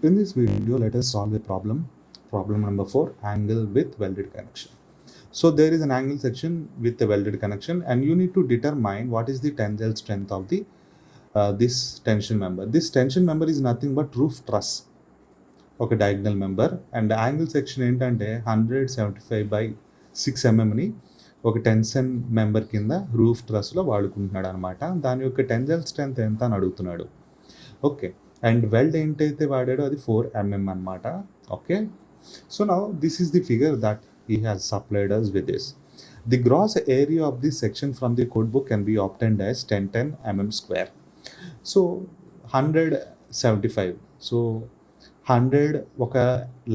In this video, let us solve a problem. Problem number 4, angle with welded connection. So there is an angle section with a welded connection, and you need to determine what is the tensile strength of the this tension member. This tension member is nothing but roof truss, ఒక diagonal member, and the angle section ఏంటంటే 175/6 mm ని ఒక tension member కింద roof ట్రస్లో వాడుకుంటున్నాడు అనమాట. దాని యొక్క tensile strength ఎంత అని అడుగుతున్నాడు. ఓకే, అండ్ వెల్డ్ ఏంటైతే వాడాడో అది 4 mm అనమాట. Okay, so now this is the figure that he has supplied us with this. The gross area of this section from the code book can be obtained as 1010 mm square. So 175. So 100 ఒక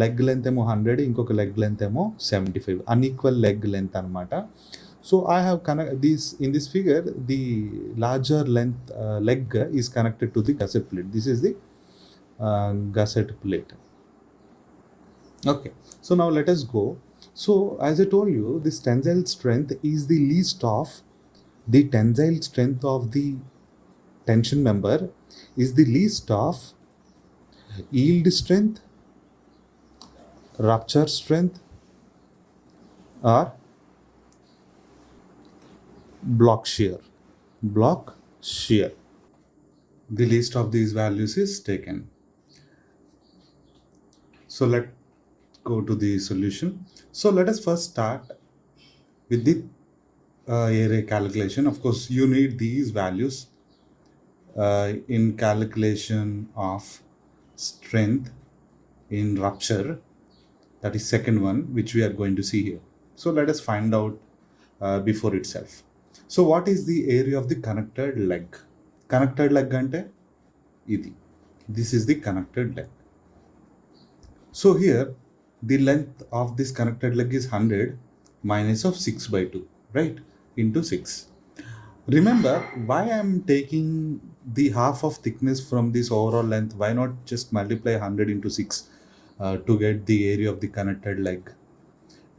leg length ఏమో 100, ఇంకొక leg length ఏమో 75, unequal leg length అనమాట. So I have in this figure the larger length leg is connected to the gusset plate. This is the gusset plate. Okay, so now let us go. So as I told you, this tensile strength is the least of the tensile strength of the tension member is the least of yield strength, rupture strength, or block shear. Block shear. The least of these values is taken. So let's go to the solution. So let us first start with the area calculation. Of course, you need these values in calculation of strength in rupture. That is second one, which we are going to see here. So let us find out before itself. So what is the area of the connected leg? Connected leg ante idi. This is the connected leg. So here the length of this connected leg is 100 minus of 6/2, right, into 6. Remember why I am taking the half of thickness from this overall length. Why not just multiply 100 into 6 to get the area of the connected leg?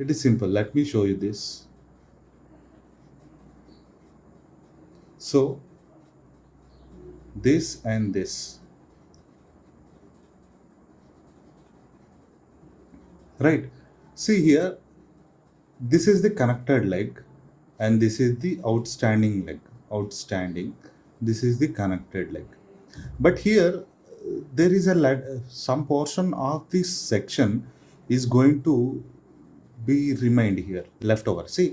It is simple. Let me show you this. So this and this, right? See here, this is the connected leg and this is the outstanding leg. This is the connected leg. But here there is some portion of this section is going to be remained here, left over. See,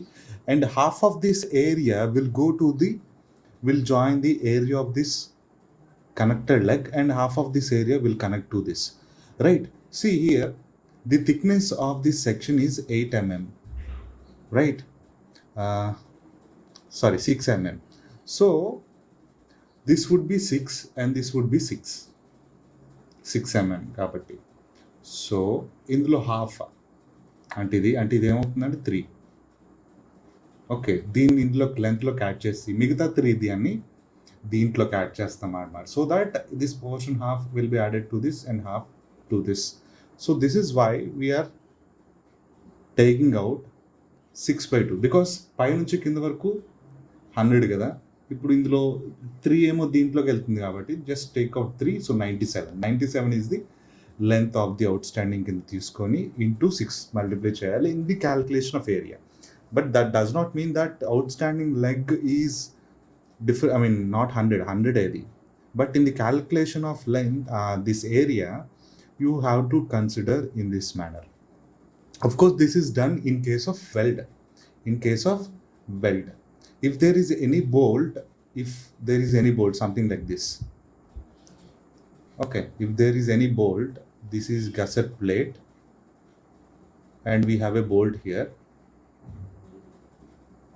and half of this area will join the area of this connected leg, and half of this area will connect to this, right? See here, the thickness of this section is 8 mm, right? 6 mm. So this would be 6 and this would be 6 mm కాబట్టి. So ఇందులో half అంటే ఇది ఏమవుతుందంటే 3. Okay, దీన్ని ఇందులో లెంత్లోకి add చేసి మిగతా 3 దీన్ని దీంట్లోకి యాడ్ చేస్తాం అన్నమాట. So that this portion half will be added to this and half to this. So this is why we're taking out 6/2, because పై నుంచి కింద వరకు 100 కదా. ఇప్పుడు ఇందులో 3 ఏమో దీంట్లోకి వెళ్తుంది కాబట్టి just take out 3. So 97 is the length of the outstanding కింద తీసుకొని ఇంటూ 6 మల్టిప్లై చేయాలి in the calculation of area. But that does not mean that outstanding leg is different. I mean, not 100 area. But in the calculation of length, this area, you have to consider in this manner. Of course, this is done in case of weld. If there is any bolt, something like this. Okay, if there is any bolt, this is gusset plate, and we have a bolt here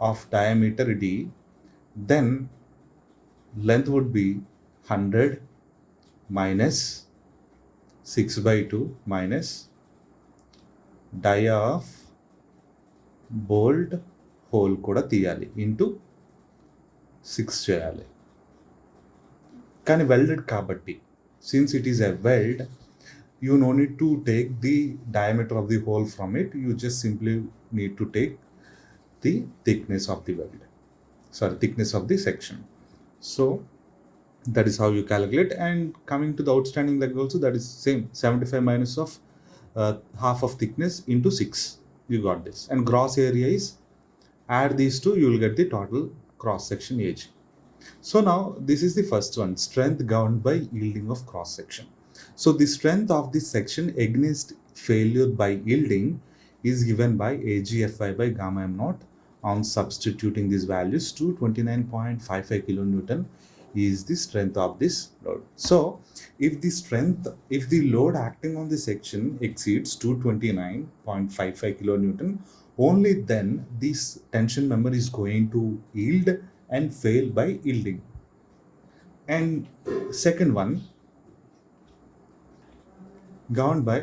of diameter d, then length would be 100 minus 6/2 minus dia of bolt hole కూడా తీయాలి into 6 చేయాలి. కానీ welded కాబట్టి, since it is a weld, you no need to take the diameter of the hole from it. You just simply need to take the thickness of the section. So That is how you calculate. And coming to the outstanding leg also, that is same, 75 minus of half of thickness into 6. You got this. And gross area is, add these two, you will get the total cross section age. So now this is the first one, strength governed by yielding of cross section. So the strength of this section against failure by yielding is given by AgFy by gamma m naught. On substituting these values, to 29.55 kilonewton is the strength of this load. So if the load acting on the section exceeds 229.55 kilonewton, only then this tension member is going to yield and fail by yielding. And second one,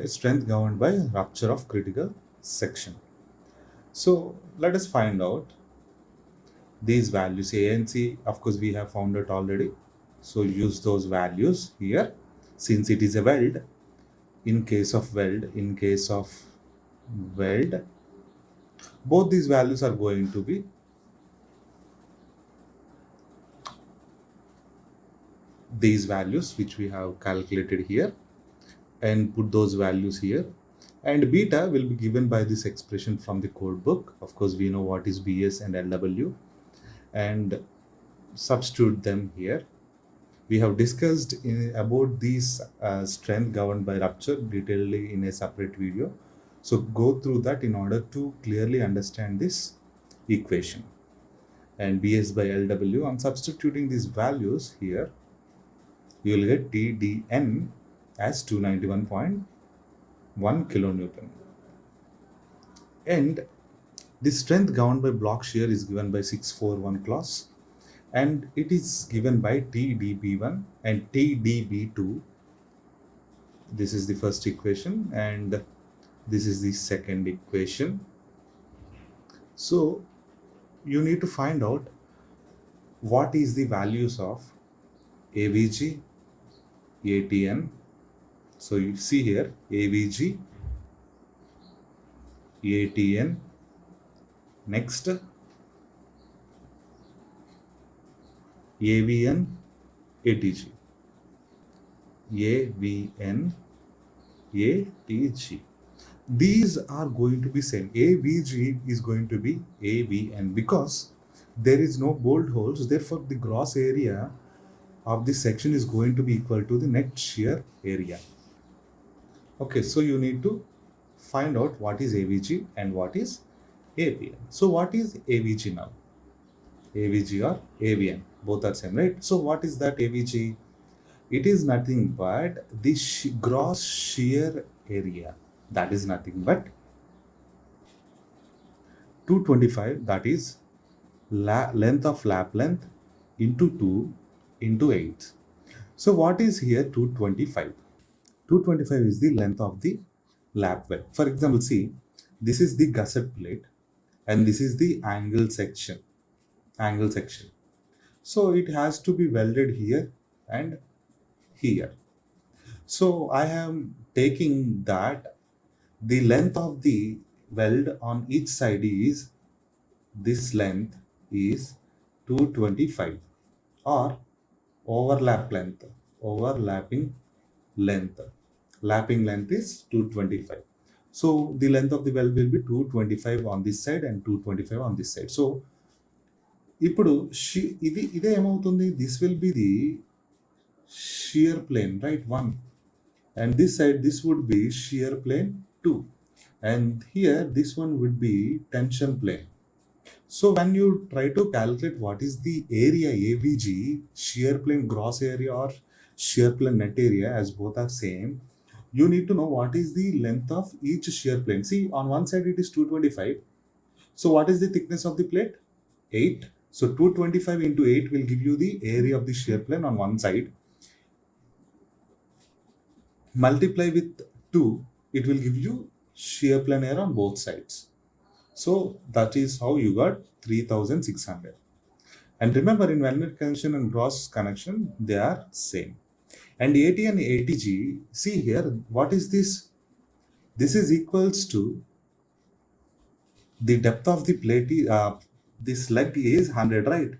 strength governed by rupture of critical section. So let us find out these values. A and C, of course we have found it already, so use those values here. Since it is a weld, in case of weld, both these values are going to be these values which we have calculated here, and put those values here. And beta will be given by this expression from the code book. Of course we know what is BS and LW, and substitute them here. We have discussed about these strength governed by rupture detailedly in a separate video, so go through that in order to clearly understand this equation. And BS by LW, on substituting these values here, you will get TDN as 291.1 kilonewton. And the strength governed by block shear is given by 641 clause, and it is given by TDB1 and TDB2. This is the first equation and this is the second equation. So you need to find out what is the values of AVG, ATN. So you see here AVG, ATN, next AVN, ATG, AVN, ATG. These are going to be same. AVG is going to be AVN because there is no bolt holes, therefore the gross area of this section is going to be equal to the net shear area. Okay, so you need to find out what is AVG and what is AVN. So what is AVG now? AVG or AVN, both are same, right? So what is that AVG? It is nothing but the gross shear area. That is nothing but 225, that is length of lap length into 2 into 8. So what is here 225? 225 is the length of the lap weld. For example, see, this is the gusset plate and this is the angle section. So it has to be welded here and here. So I am taking that the length of the weld on each side is, this length is 225, or overlapping length. Lapping length is 225. So the length of the weld will be 225 on this side and 225 on this side. So ఇప్పుడు ఇదే ఏమవుతుంది, this will be the shear plane, right? 1, and this side this would be shear plane 2, and here this one would be tension plane. So when you try to calculate what is the area AVG, shear plane gross area or shear plane net area, as both are same, you need to know what is the length of each shear plane. See, on one side it is 225. So what is the thickness of the plate? 8. So 225 into 8 will give you the area of the shear plane on one side. Multiply with 2, it will give you shear plane area on both sides. So that is how you got 3600. And remember, in Welded connection and gross connection, they are same. And AT and ATG, see here, what is this? This is equals to the depth of the plate. This leg is 100, right?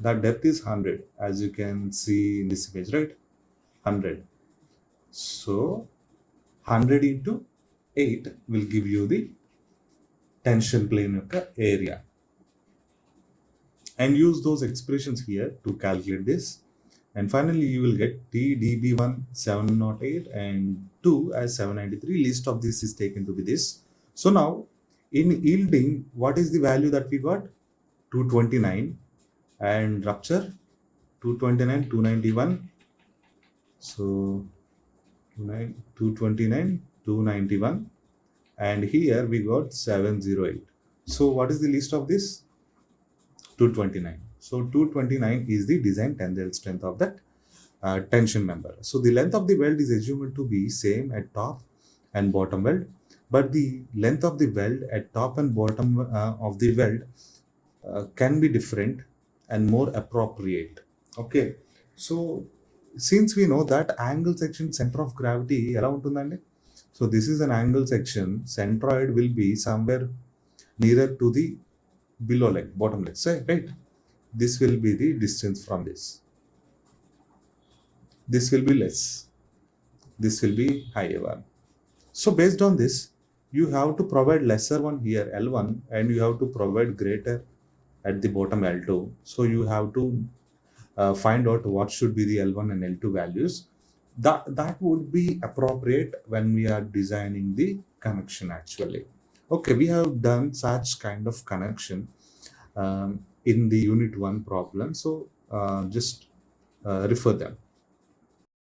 That depth is 100, as you can see in this image, right? 100. So 100 into 8 will give you the tension plane యొక్క area. And use those expressions here to calculate this. And finally, you will get TDB1 708 and 2 as 793. List of this is taken to be this. So now, in yielding, what is the value that we got? 229, and rupture 229, 291. So 229, 291, and here we got 708. So what is the list of this? 229. So 229 is the design tensile strength of that tension member. So the length of the weld is assumed to be same at top and bottom weld, but the length of the weld at top and bottom of the weld can be different and more appropriate. Okay, so since we know that angle section center of gravity ఎలా ఉంటుందండి, so this is an angle section, centroid will be somewhere nearer to the below leg, bottom leg, say, right? This will be the distance from this. This will be less, this will be higher one. So based on this, you have to provide lesser one here, L1, and you have to provide greater at the bottom, L2. So you have to find out what should be the L1 and L2 values. That would be appropriate when we are designing the connection actually. Okay, we have done such kind of connection in the unit 1 problem. So just refer them.